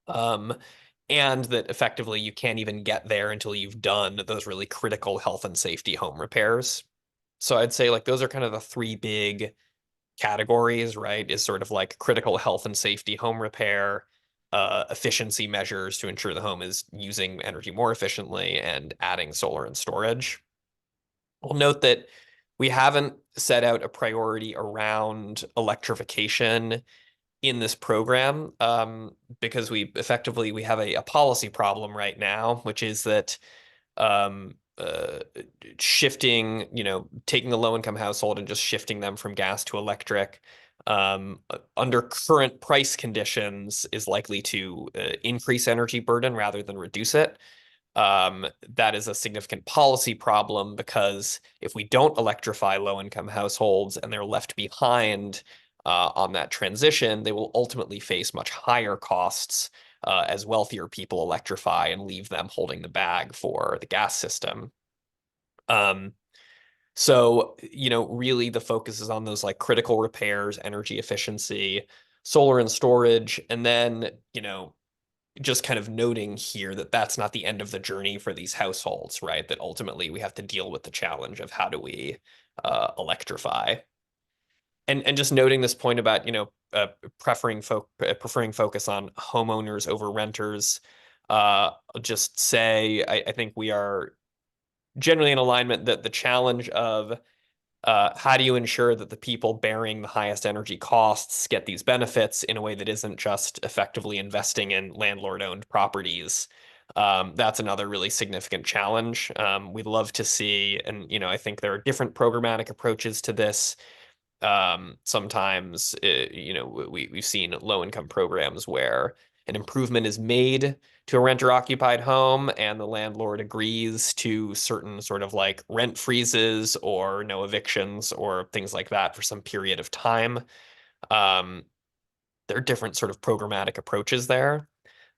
And that effectively you can't even get there until you've done those really critical health and safety home repairs. So I'd say like those are kind of the three big categories, right? Is sort of like critical health and safety home repair, efficiency measures to ensure the home is using energy more efficiently, and adding solar and storage. I'll note that we haven't set out a priority around electrification in this program, because we have a policy problem right now, which is that um, uh, shifting, taking a low income household and just shifting them from gas to electric under current price conditions is likely to increase energy burden rather than reduce it. That is a significant policy problem because if we don't electrify low income households and they're left behind on that transition, they will ultimately face much higher costs as wealthier people electrify and leave them holding the bag for the gas system. So, really the focus is on those like critical repairs, energy efficiency, solar and storage, and then, just kind of noting here that that's not the end of the journey for these households, right? That ultimately we have to deal with the challenge of how do we electrify. And just noting this point about preferring focus on homeowners over renters. I'll just say I think we are generally in alignment that the challenge of how do you ensure that the people bearing the highest energy costs get these benefits in a way that isn't just effectively investing in landlord-owned properties? That's another really significant challenge. We'd love to see, and I think there are different programmatic approaches to this. Sometimes, we've seen low-income programs where an improvement is made to a renter-occupied home, and the landlord agrees to certain sort of like rent freezes or no evictions or things like that for some period of time. There are different sort of programmatic approaches there.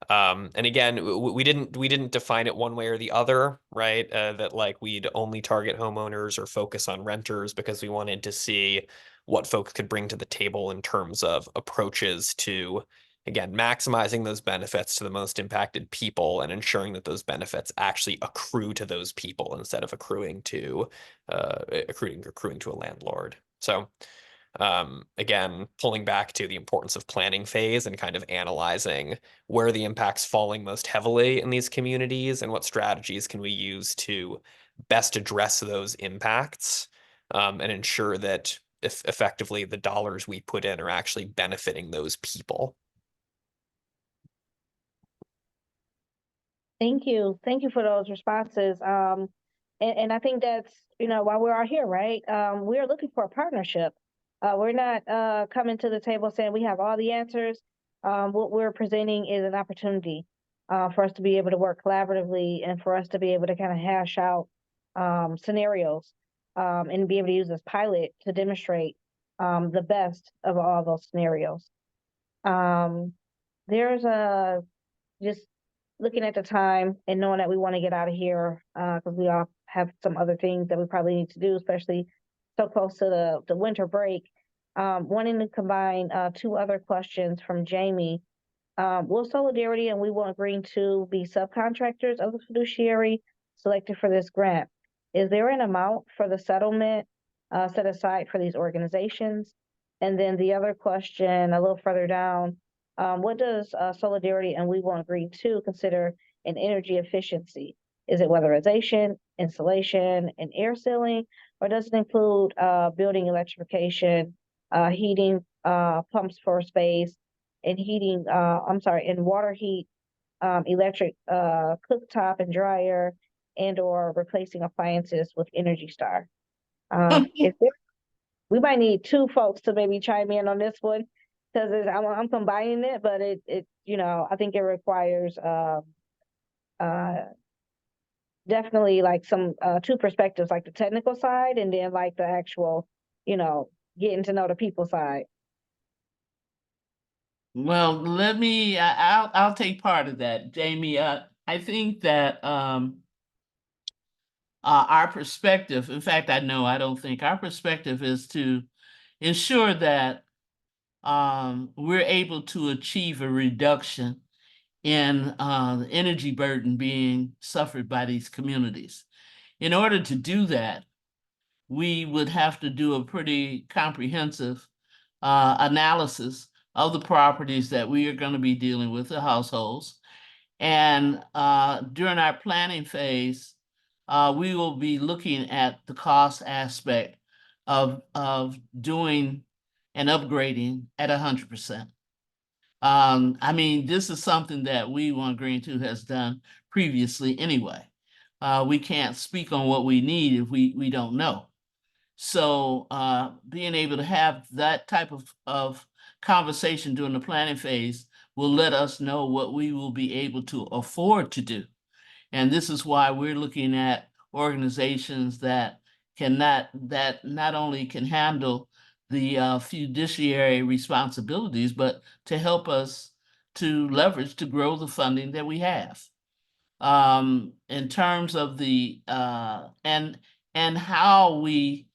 And again, we didn't define it one way or the other, right? That like we'd only target homeowners or focus on renters because we wanted to see what folks could bring to the table in terms of approaches to, again, maximizing those benefits to the most impacted people and ensuring that those benefits actually accrue to those people instead of accruing to a landlord. So again, pulling back to the importance of planning phase and kind of analyzing where the impact's falling most heavily in these communities and what strategies can we use to best address those impacts, and ensure that if effectively the dollars we put in are actually benefiting those people. Thank you. Thank you for those responses. And I think that's, why we're all here, right? We're looking for a partnership. We're not coming to the table saying we have all the answers. What we're presenting is an opportunity for us to be able to work collaboratively and for us to be able to kind of hash out scenarios and be able to use this pilot to demonstrate the best of all those scenarios. There's just looking at the time and knowing that we want to get out of here because we all have some other things that we probably need to do, especially so close to the winter break. Wanting to combine two other questions from Jamie. Will Soulardarity and We Want Green 2 be subcontractors of the fiduciary selected for this grant? Is there an amount for the settlement set aside for these organizations? And then the other question a little further down, what does Soulardarity and We Want Green 2 consider an energy efficiency? Is it weatherization, insulation, and air sealing, or does it include building electrification, heating pumps for space, and and water heat, electric cooktop and dryer, and or replacing appliances with Energy Star? We might need two folks to maybe chime in on this one because I'm combining it, but I think it requires definitely like some two perspectives, like the technical side and then like the actual, getting to know the people side. Well, I'll take part of that, Jamie. I think that our perspective, in fact, I don't think our perspective is to ensure that we're able to achieve a reduction in the energy burden being suffered by these communities. In order to do that, we would have to do a pretty comprehensive analysis of the properties that we are going to be dealing with, the households. And during our planning phase, we will be looking at the cost aspect of doing and upgrading at 100%. I mean, this is something that We Want Green 2 has done previously anyway. We can't speak on what we need if we don't know. So being able to have that type of conversation during the planning phase will let us know what we will be able to afford to do. And this is why we're looking at organizations that not only can handle the fiduciary responsibilities, but to help us to leverage to grow the funding that we have. In terms of the and how we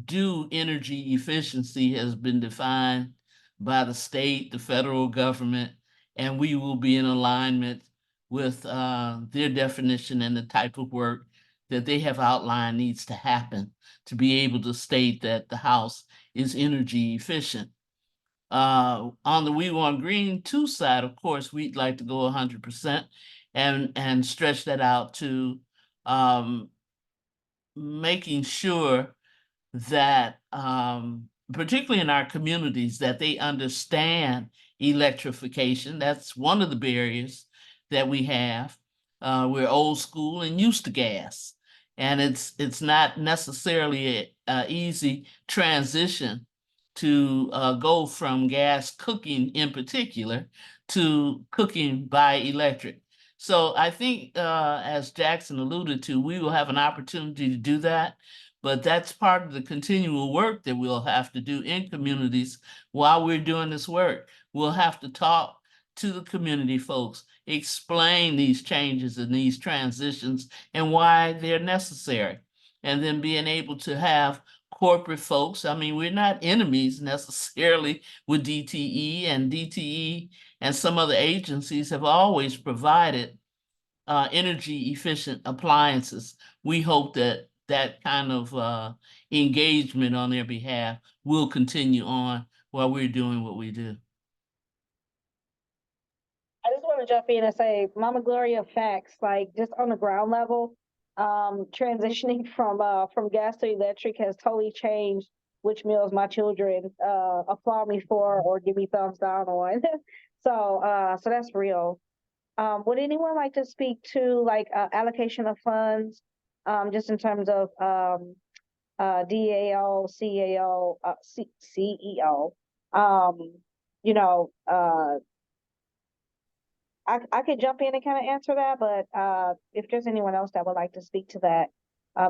do energy efficiency has been defined by the state, the federal government, and we will be in alignment with their definition and the type of work that they have outlined needs to happen to be able to state that the house is energy efficient. On the We Want Green 2 side, of course, we'd like to go 100% and stretch that out to making sure that particularly in our communities, that they understand electrification. That's one of the barriers that we have. We're old school and used to gas, and it's not necessarily a easy transition to go from gas cooking in particular to cooking by electric. So I think, as Jackson alluded to, we will have an opportunity to do that. But that's part of the continual work that we'll have to do in communities while we're doing this work. We'll have to talk to the community folks, explain these changes and these transitions and why they're necessary. And then being able to have corporate folks. I mean, we're not enemies necessarily with DTE, and DTE and some other agencies have always provided energy efficient appliances. We hope that that kind of engagement on their behalf will continue on while we're doing what we do. I just want to jump in and say, Mama Gloria, facts, like just on the ground level, transitioning from gas to electric has totally changed which meals my children applaud me for or give me thumbs down on. So that's real. Would anyone like to speak to like allocation of funds, just in terms of DAO, CAO, CEO? You know, I could jump in and kind of answer that, but if there's anyone else that would like to speak to that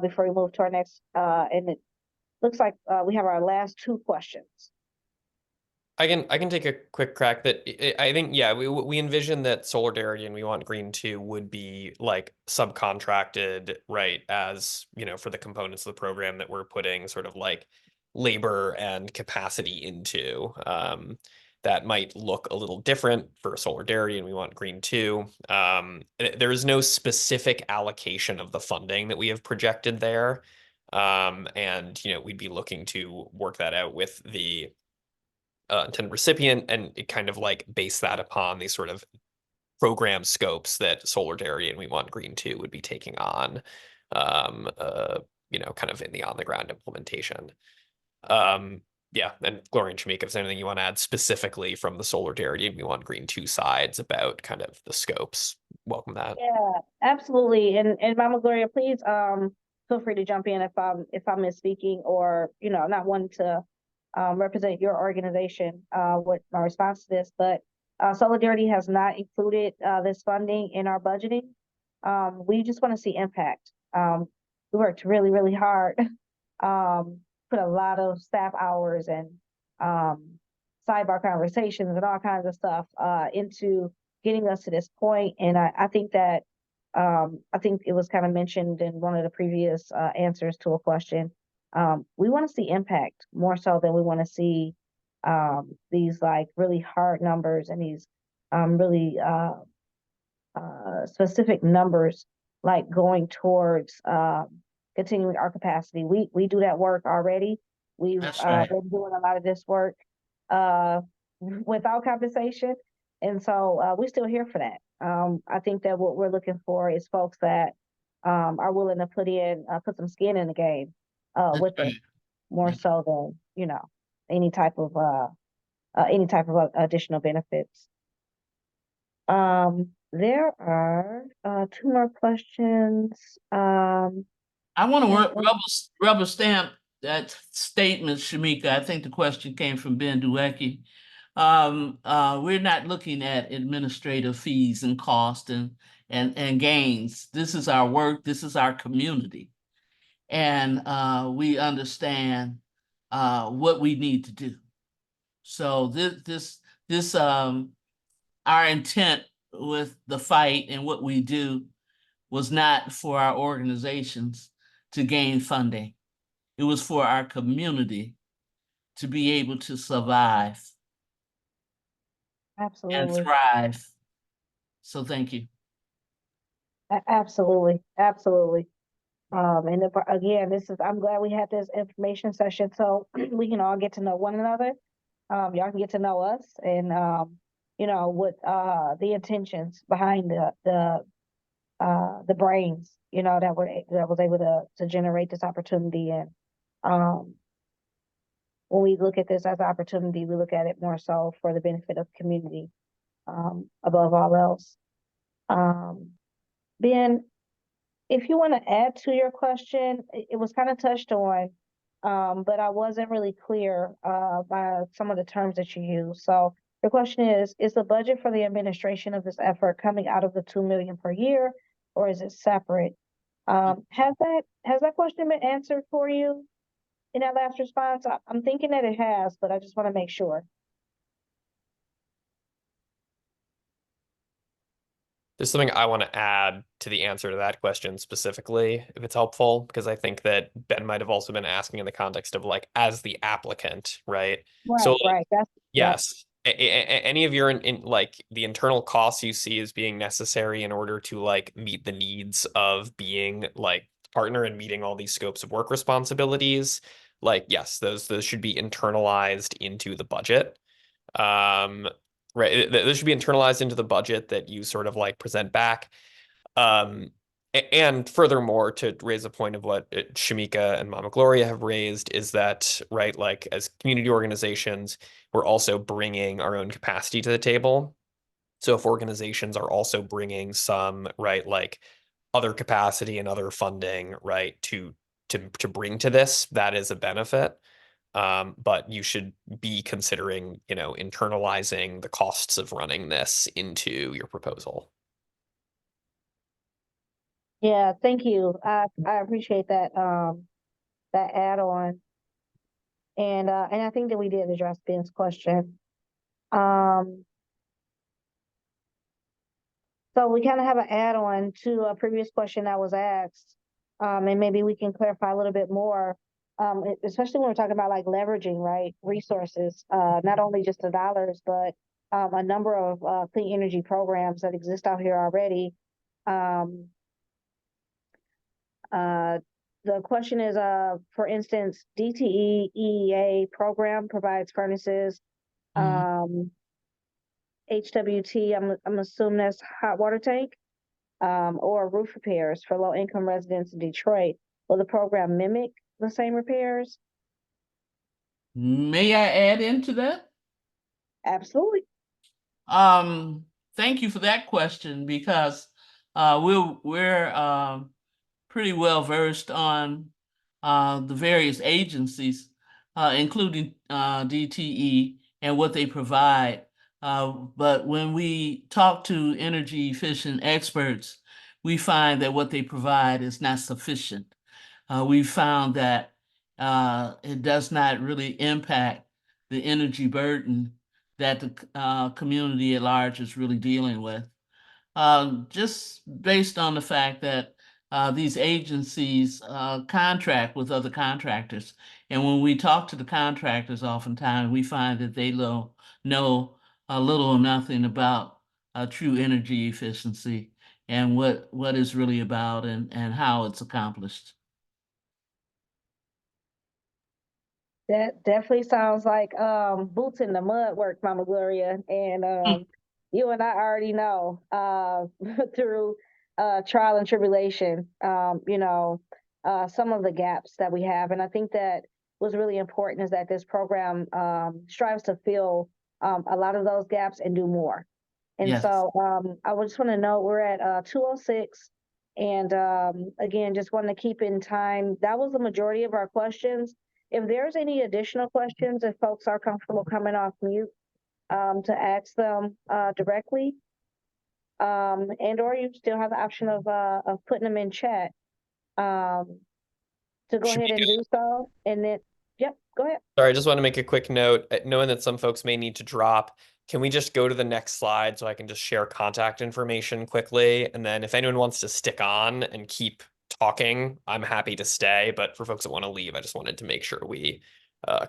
before we move to our next, and it looks like we have our last two questions. I can take a quick crack. That I think, yeah, we envision that Soulardarity and We Want Green 2 would be like subcontracted, right, as for the components of the program that we're putting sort of like labor and capacity into. That might look a little different for Soulardarity and We Want Green 2. There is no specific allocation of the funding that we have projected there. And we'd be looking to work that out with the intended recipient and kind of like base that upon these sort of program scopes that Soulardarity and We Want Green 2 would be taking on, kind of in the on-the-ground implementation. Yeah, and Gloria and Shamika, if there's anything you want to add specifically from the Soulardarity and We Want Green 2 sides about kind of the scopes, welcome that. Yeah, absolutely. And Mama Gloria, please feel free to jump in if I'm misspeaking or not wanting to represent your organization with my response to this. But Soulardarity has not included this funding in our budgeting. We just want to see impact. We worked really, really hard, put a lot of staff hours and sidebar conversations and all kinds of stuff into getting us to this point. And I think that I think it was kind of mentioned in one of the previous answers to a question. We want to see impact more so than we want to see these like really hard numbers and these really specific numbers like going towards continuing our capacity. We do that work already. We've That's right. been doing a lot of this work without compensation. And so we're still here for that. I think that what we're looking for is folks that are willing to put some skin in the game That's with right. them more That's so than, you know, any type of additional benefits. There are two more questions. I want to and- rubber stamp that statement, Shamika. I think the question came from Ben Duecki. We're not looking at administrative fees and cost and gains. This is our work. This is our community. And we understand what we need to do. So this our intent with the fight and what we do was not for our organizations to gain funding. It was for our community to be able to survive and Absolutely. thrive. So thank you. Absolutely. Absolutely. And again, I'm glad we had this information session so we can all get to know one another. Y'all can get to know us and, you know, what the intentions behind the brains, you know, that was able to generate this opportunity. And when we look at this as an opportunity, we look at it more so for the benefit of the community above all else. Ben, if you want to add to your question, it was kind of touched on, but I wasn't really clear by some of the terms that you used. So the question is the budget for the administration of this effort coming out of the $2 million per year, or is it separate? Has that question been answered for you in that last response? I'm thinking that it has, but I just want to make sure. There's something I want to add to the answer to that question specifically, if it's helpful, because I think that Ben might have also been asking in the context of like, as the applicant, right? So Right. yes, any of your in like the internal costs you see as being necessary in order to like meet the needs of being like partner and meeting all these scopes of work responsibilities, like yes, those should be internalized into the budget. Right, this should be internalized into the budget that you sort of like present back. And furthermore, to raise a point of what Shamika and Mama Gloria have raised is that, right, like as community organizations, we're also bringing our own capacity to the table. So if organizations are also bringing some, right, like other capacity and other funding, right, to bring to this, that is a benefit. But you should be considering, you know, internalizing the costs of running this into your proposal. Yeah, thank you. I appreciate that that add-on. And I think that we did address Ben's question. So we kind of have an add-on to a previous question that was asked. And maybe we can clarify a little bit more, especially when we're talking about like leveraging, right, resources, not only just the dollars, but a number of clean energy programs that exist out here already. The question is, for instance, DTE EEA program provides furnaces. HWT, I'm assuming that's hot water tank, or roof repairs for low income residents in Detroit. Will the program mimic the same repairs? May I add into that? Absolutely. Thank you for that question because we're pretty well versed on the various agencies, including DTE and what they provide. But when we talk to energy efficient experts, we find that what they provide is not sufficient. We found that it does not really impact the energy burden that the community at large is really dealing with. Just based on the fact that these agencies contract with other contractors. And when we talk to the contractors, oftentimes we find that they know little or nothing about true energy efficiency and what it's really about and how it's accomplished. That definitely sounds like boots in the mud work, Mama Gloria. And you and I already know through trial and tribulation, some of the gaps that we have. And I think that what's really important is that this program strives to fill a lot of those gaps and do more. And Yes. so I just want to know we're at 2:06. And again, just want to keep in time. That was the majority of our questions. If there's any additional questions, if folks are comfortable coming off mute to ask them directly, and/or you still have the option of putting them in chat to go Should ahead we and do so. And then, yep, go ahead. Sorry, I just want to make a quick note, knowing that some folks may need to drop. Can we just go to the next slide so I can just share contact information quickly? And then if anyone wants to stick on and keep talking, I'm happy to stay. But for folks that want to leave, I just wanted to make sure we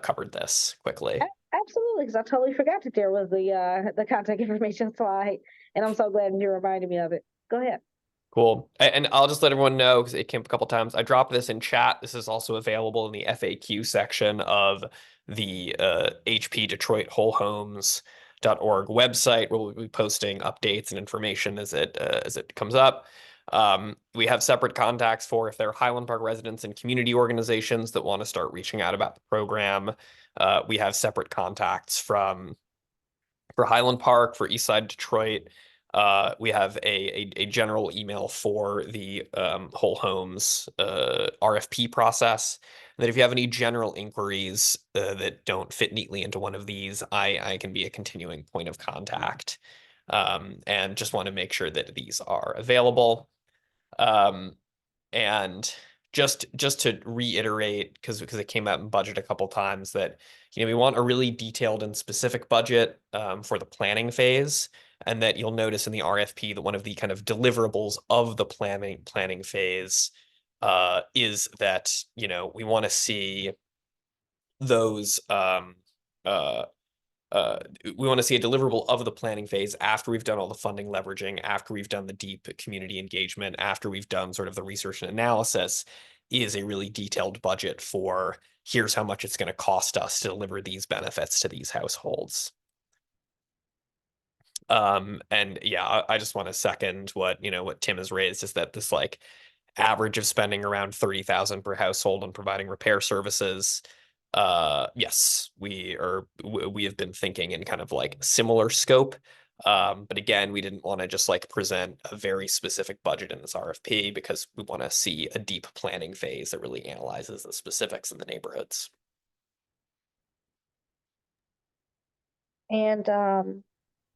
covered this quickly. Absolutely, because I totally forgot that there was the contact information slide, and I'm so glad you reminded me of it. Go ahead. Cool. And I'll just let everyone know, because it came up a couple times. I dropped this in chat. This is also available in the FAQ section of the HP Detroit Whole Homes.org website, where we'll be posting updates and information as it comes up. We have separate contacts for if there are Highland Park residents and community organizations that want to start reaching out about the program. We have separate contacts for Highland Park, for Eastside Detroit. We have a general email for the Whole Homes RFP process. And that if you have any general inquiries that don't fit neatly into one of these, I can be a continuing point of contact. And just want to make sure that these are available. And just to reiterate, because it came out in budget a couple times, that we want a really detailed and specific budget for the planning phase, and that you'll notice in the RFP that one of the kind of deliverables of the planning phase is that we want to see those we want to see a deliverable of the planning phase after we've done all the funding leveraging, after we've done the deep community engagement, after we've done sort of the research and analysis, is a really detailed budget for here's how much it's going to cost us to deliver these benefits to these households. And yeah, I just want to second what Tim has raised, is that this average of spending around $30,000 per household on providing repair services. Yes, we have been thinking in kind of similar scope. But again, we didn't want to just present a very specific budget in this RFP, because we want to see a deep planning phase that really analyzes the specifics in the neighborhoods. And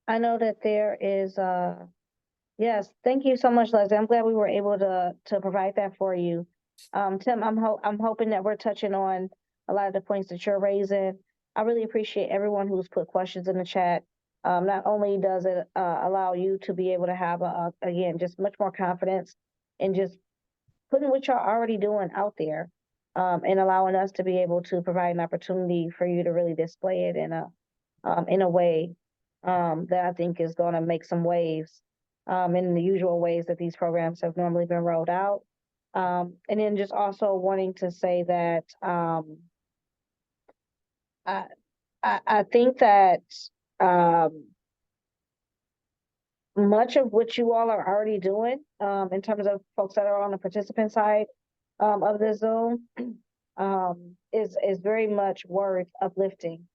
I know that there is yes, thank you so much, Leslie. I'm glad we were able to provide that for you. Tim, I'm hoping that we're touching on a lot of the points that you're raising. I really appreciate everyone who's put questions in the chat. Not only does it allow you to be able to have again, just much more confidence in just putting what you're already doing out there, and allowing us to be able to provide an opportunity for you to really display it in a way that I think is going to make some waves in the usual ways that these programs have normally been rolled out. And then just also wanting to say that I think that much of what you all are already doing in terms of folks that are on the participant side of the Zoom is very much worth uplifting.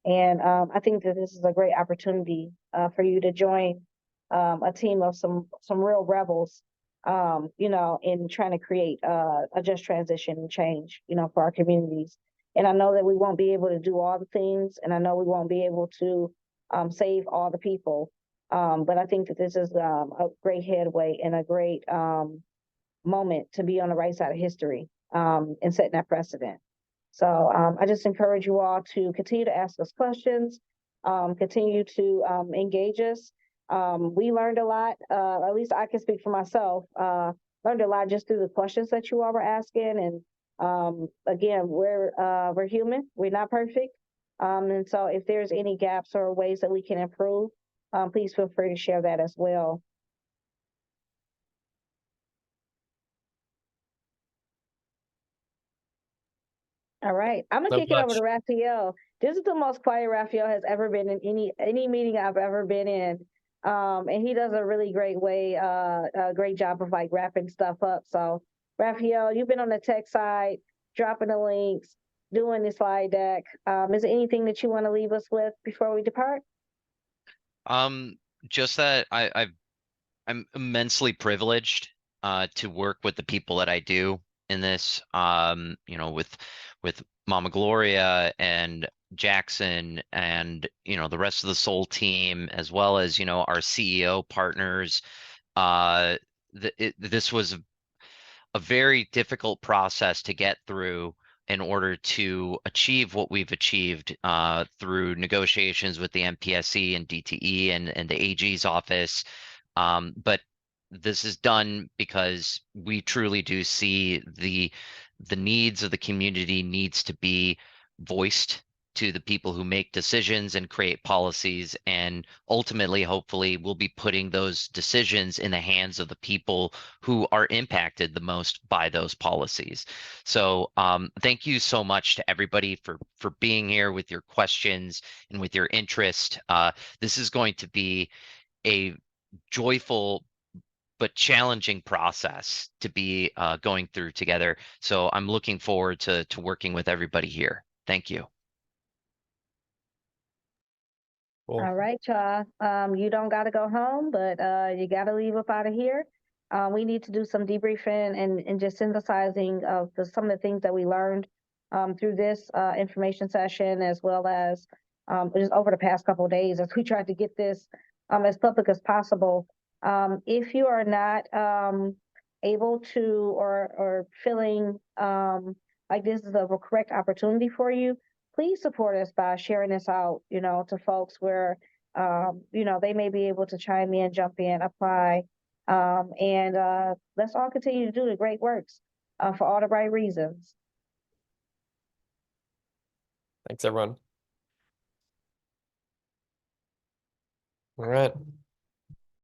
And I think that this is a great opportunity for you to join a team of some real rebels, in trying to create a just transition and change, for our communities. And I know that we won't be able to do all the things, and I know we won't be able to save all the people. But I think that this is a great headway and a great moment to be on the right side of history and setting that precedent. So I just encourage you all to continue to ask us questions, continue to engage us. We learned a lot, at least I can speak for myself, learned a lot just through the questions that you all were asking. And again, we're human, we're not perfect. And so if there's any gaps or ways that we can improve, please feel free to share that as well. All right, I'm gonna So kick it over much. to Raphael. This is the most quiet Raphael has ever been in any meeting I've ever been in, and he does a really a great job of like wrapping stuff up. So, Raphael, you've been on the tech side, dropping the links, doing the slide deck. Is there anything that you want to leave us with before we depart? Just that I'm immensely privileged to work with the people that I do in this. You know, with Mama Gloria and Jackson and the rest of the Soul team, as well as our CEO partners. This was a very difficult process to get through in order to achieve what we've achieved through negotiations with the MPSC and DTE and the AG's office. But this is done because we truly do see the needs of the community needs to be voiced to the people who make decisions and create policies, and ultimately, hopefully, we'll be putting those decisions in the hands of the people who are impacted the most by those policies. So thank you so much to everybody for being here with your questions and with your interest. This is going to be a joyful but challenging process to be going through together. So I'm looking forward to working with everybody here. Thank you. Cool. All right, y'all. You don't got to go home, but you got to leave up out of here. We need to do some debriefing and just synthesizing of some of the things that we learned through this information session, as well as just over the past couple of days as we tried to get this as public as possible. If you are not able to or feeling like this is a correct opportunity for you, please support us by sharing this out, to folks where, they may be able to chime in, jump in, apply. And let's all continue to do the great works for all the right reasons. Thanks, everyone. All right.